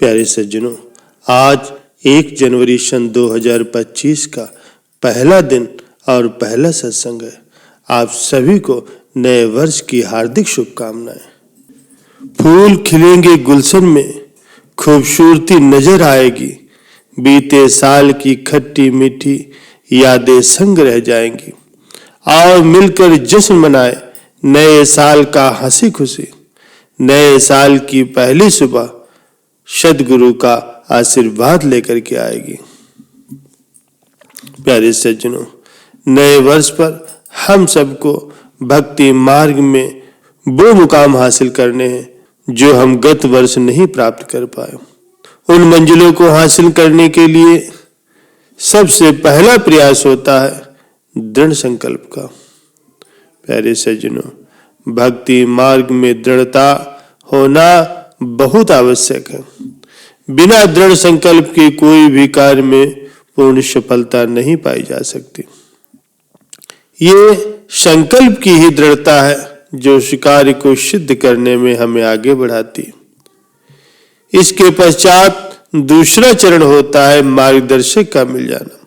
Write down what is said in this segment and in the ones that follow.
प्यारे सज्जनों, आज 1 जनवरी सन 2025 का पहला दिन और पहला सत्संग है। आप सभी को नए वर्ष की हार्दिक शुभकामनाएं। फूल खिलेंगे गुलशन में, खूबसूरती नजर आएगी, बीते साल की खट्टी मीठी यादें संग रह जाएंगी। आओ मिलकर जश्न मनाए नए साल का हंसी खुशी। नए साल की पहली सुबह सद्गुरु का आशीर्वाद लेकर के आएगी। प्यारे सज्जनों, नए वर्ष पर हम सबको भक्ति मार्ग में वो मुकाम हासिल करने हैं जो हम गत वर्ष नहीं प्राप्त कर पाए। उन मंजिलों को हासिल करने के लिए सबसे पहला प्रयास होता है दृढ़ संकल्प का। प्यारे सज्जनों, भक्ति मार्ग में दृढ़ता होना बहुत आवश्यक है। बिना दृढ़ संकल्प के कोई भी कार्य में पूर्ण सफलता नहीं पाई जा सकती। ये संकल्प की ही दृढ़ता है जो उस कार्य को सिद्ध करने में हमें आगे बढ़ाती। इसके पश्चात दूसरा चरण होता है मार्गदर्शक का मिल जाना,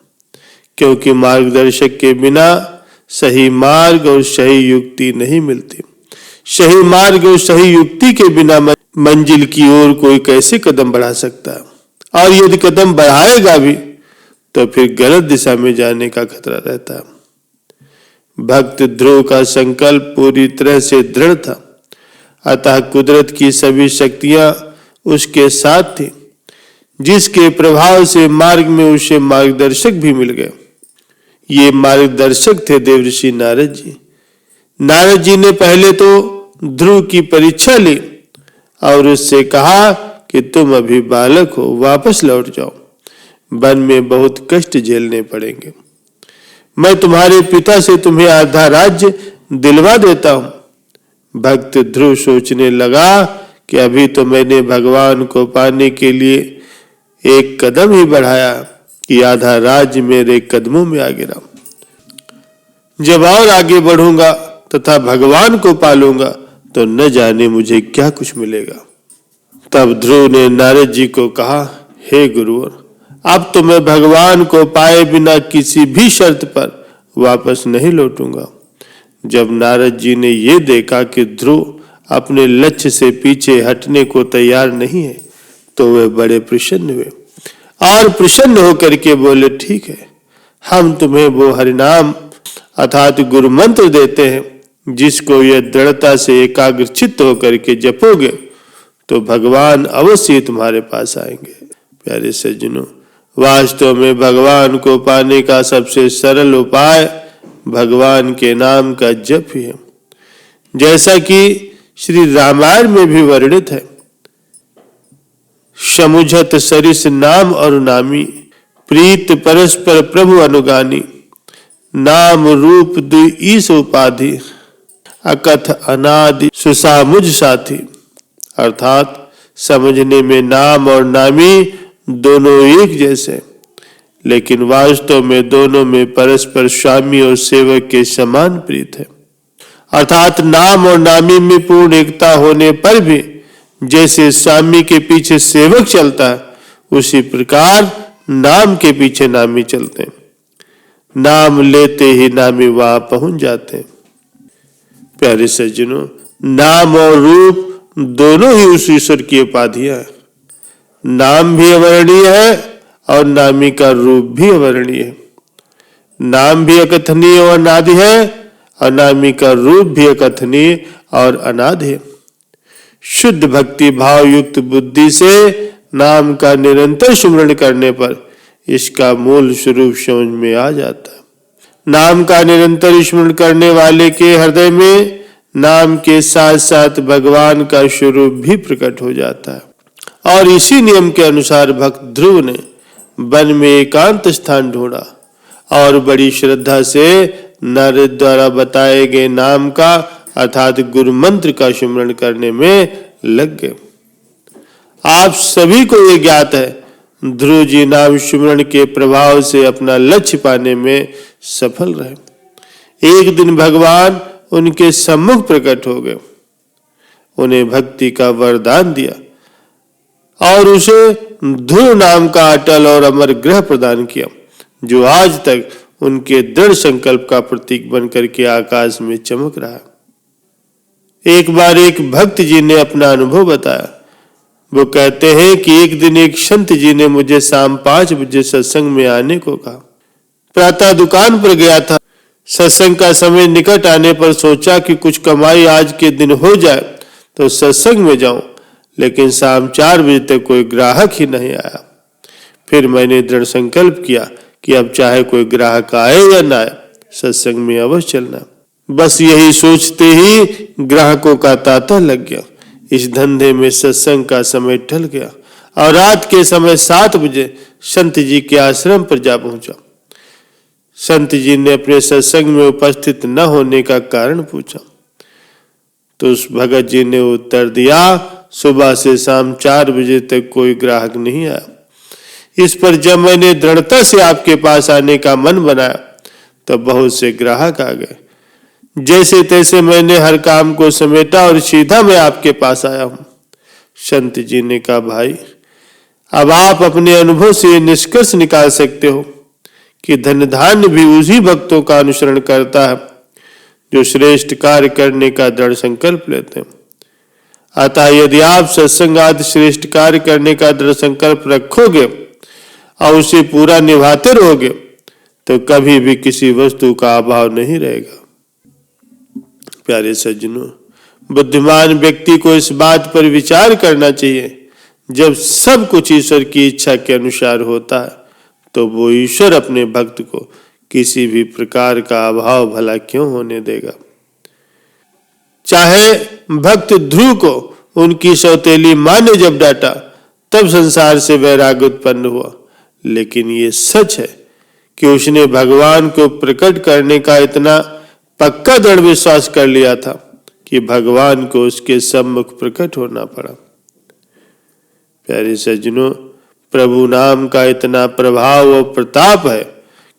क्योंकि मार्गदर्शक के बिना सही मार्ग और सही युक्ति नहीं मिलती। सही मार्ग और सही युक्ति के बिना मंजिल की ओर कोई कैसे कदम बढ़ा सकता है, और यदि कदम बढ़ाएगा भी तो फिर गलत दिशा में जाने का खतरा रहता है। भक्त ध्रुव का संकल्प पूरी तरह से दृढ़ था, अतः कुदरत की सभी शक्तियां उसके साथ थी, जिसके प्रभाव से मार्ग में उसे मार्गदर्शक भी मिल गए। ये मार्गदर्शक थे देवर्षि नारद जी। नारद जी ने पहले तो ध्रुव की परीक्षा ली और उससे कहा कि तुम अभी बालक हो, वापस लौट जाओ, वन में बहुत कष्ट झेलने पड़ेंगे। मैं तुम्हारे पिता से तुम्हें आधा राज्य दिलवा देता हूं। भक्त ध्रुव सोचने लगा कि अभी तो मैंने भगवान को पाने के लिए एक कदम ही बढ़ाया कि आधा राज्य मेरे कदमों में आ गिरा। जब और आगे बढ़ूंगा तथा भगवान को पालूंगा तो न जाने मुझे क्या कुछ मिलेगा। तब ध्रुव ने नारद जी को कहा, हे गुरुवर, अब तो मैं भगवान को पाए बिना किसी भी शर्त पर वापस नहीं लौटूंगा। जब नारद जी ने यह देखा कि ध्रुव अपने लक्ष्य से पीछे हटने को तैयार नहीं है, तो वे बड़े प्रसन्न हुए और प्रसन्न होकर के बोले, ठीक है, हम तुम्हें वो हरिनाम अर्थात गुरु मंत्र देते हैं, जिसको यह दृढ़ता से एकाग्रचित्त होकर के जपोगे तो भगवान अवश्य तुम्हारे पास आएंगे। प्यारे सज्जनों, वास्तव में भगवान को पाने का सबसे सरल उपाय भगवान के नाम का जप ही है। जैसा कि श्री रामायण में भी वर्णित है, समुझत सरिस नाम और नामी, प्रीत परस्पर प्रभु अनुगानी, नाम रूप दुई ईस उपाधि, अकथ अनादि सुसामुझ साथी। अर्थात समझने में नाम और नामी दोनों एक जैसे, लेकिन वास्तव में दोनों में परस्पर स्वामी और सेवक के समान प्रीत है। अर्थात नाम और नामी में पूर्ण एकता होने पर भी जैसे स्वामी के पीछे सेवक चलता है, उसी प्रकार नाम के पीछे नामी चलते हैं। नाम लेते ही नामी वहां पहुंच जाते हैं। प्यारे सज्जनों, नाम और रूप दोनों ही उस ईश्वर की उपाधियां हैं। नाम भी अवर्णीय है और नामी का रूप भी अवर्णीय है। नाम भी अकथनीय और अनादि है और नामी का रूप भी अकथनीय और अनादि है। शुद्ध भक्ति भाव युक्त बुद्धि से नाम का निरंतर स्मरण करने पर इसका मूल स्वरूप समझ में आ जाता है। नाम का निरंतर स्मरण करने वाले के हृदय में नाम के साथ साथ भगवान का स्वरूप भी प्रकट हो जाता है। और इसी नियम के अनुसार भक्त ध्रुव ने वन में एकांत स्थान ढूंढा और बड़ी श्रद्धा से नारद द्वारा बताए गए नाम का अर्थात गुरु मंत्र का स्मरण करने में लग गए। आप सभी को यह ज्ञात है, ध्रुव जी नाम स्मरण के प्रभाव से अपना लक्ष्य पाने में सफल रहे। एक दिन भगवान उनके सम्मुख प्रकट हो गए, उन्हें भक्ति का वरदान दिया और उसे ध्रुव नाम का अटल और अमर ग्रह प्रदान किया, जो आज तक उनके दृढ़ संकल्प का प्रतीक बनकर के आकाश में चमक रहा है। एक बार एक भक्त जी ने अपना अनुभव बताया। वो कहते हैं कि एक दिन एक संत जी ने मुझे शाम 5 बजे सत्संग में आने को कहा। प्रातः दुकान पर गया था। सत्संग का समय निकट आने पर सोचा कि कुछ कमाई आज के दिन हो जाए तो सत्संग में जाऊं, लेकिन शाम 4 बजे तक कोई ग्राहक ही नहीं आया। फिर मैंने दृढ़ संकल्प किया कि अब चाहे कोई ग्राहक आए या ना आए, सत्संग में अवश्य चलना। बस यही सोचते ही ग्राहकों का तांता लग गया। इस धंधे में सत्संग का समय टल गया और रात के समय 7 बजे संत जी के आश्रम पर जा पहुंचा। संत जी ने अपने सत्संग में उपस्थित न होने का कारण पूछा तो उस भगत जी ने उत्तर दिया, सुबह से शाम 4 बजे तक कोई ग्राहक नहीं आया। इस पर जब मैंने दृढ़ता से आपके पास आने का मन बनाया तो बहुत से ग्राहक आ गए। जैसे तैसे मैंने हर काम को समेटा और सीधा मैं आपके पास आया हूं। संत जी ने कहा, भाई अब आप अपने अनुभव से निष्कर्ष निकाल सकते हो कि धन धान्य भी उसी भक्तों का अनुसरण करता है जो श्रेष्ठ कार्य करने का दृढ़ संकल्प लेते हैं। अतः यदि आप सत्संग आदि श्रेष्ठ कार्य करने का दृढ़ संकल्प रखोगे और उसे पूरा निभाते रहोगे तो कभी भी किसी वस्तु का अभाव नहीं रहेगा। प्यारे सज्जनों, बुद्धिमान व्यक्ति को इस बात पर विचार करना चाहिए, जब सब कुछ ईश्वर की इच्छा के अनुसार होता है तो वो ईश्वर अपने भक्त को किसी भी प्रकार का अभाव भला क्यों होने देगा। चाहे भक्त ध्रुव को उनकी सौतेली मां ने जब डांटा तब संसार से वैराग्य उत्पन्न हुआ, लेकिन ये सच है कि उसने भगवान को प्रकट करने का इतना पक्का दृढ़ विश्वास कर लिया था कि भगवान को उसके सम्मुख प्रकट होना पड़ा। प्यारे सज्जनों, प्रभु नाम का इतना प्रभाव और प्रताप है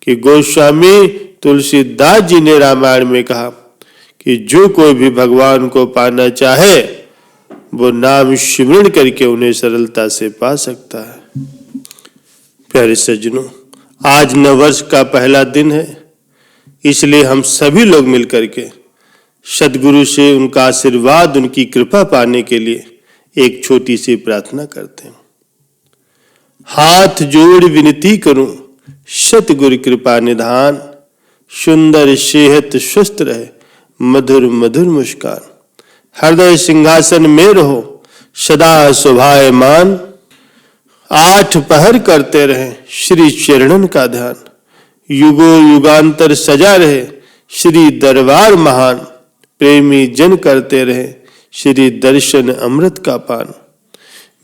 कि गोस्वामी तुलसीदास जी ने रामायण में कहा कि जो कोई भी भगवान को पाना चाहे वो नाम स्मरण करके उन्हें सरलता से पा सकता है। प्यारे सज्जनों, आज नववर्ष का पहला दिन है, इसलिए हम सभी लोग मिलकर के सद्गुरु से उनका आशीर्वाद, उनकी कृपा पाने के लिए एक छोटी सी प्रार्थना करते हैं। हाथ जोड़ विनती करूं, सतगुरु कृपा निधान, सुंदर सेहत स्वस्थ रहे, मधुर मधुर मुस्कान, हृदय सिंहासन में रहो सदा शोभायमान, 8 पहर करते रहे श्री चरणन का ध्यान, युगो युगांतर सजा रहे श्री दरबार महान, प्रेमी जन करते रहे श्री दर्शन अमृत का पान।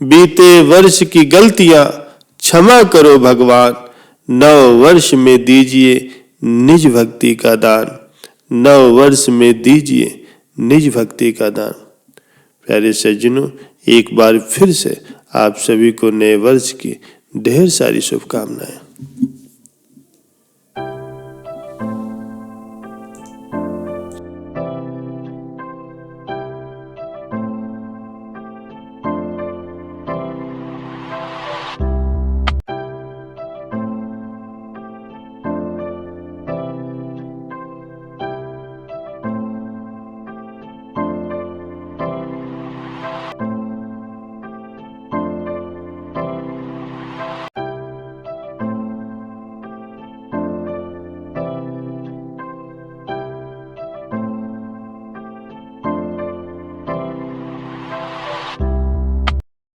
बीते वर्ष की गलतियां क्षमा करो भगवान, नव वर्ष में दीजिए निज भक्ति का दान, नव वर्ष में दीजिए निज भक्ति का दान। प्यारे सज्जनों, एक बार फिर से आप सभी को नए वर्ष की ढेर सारी शुभकामनाएं।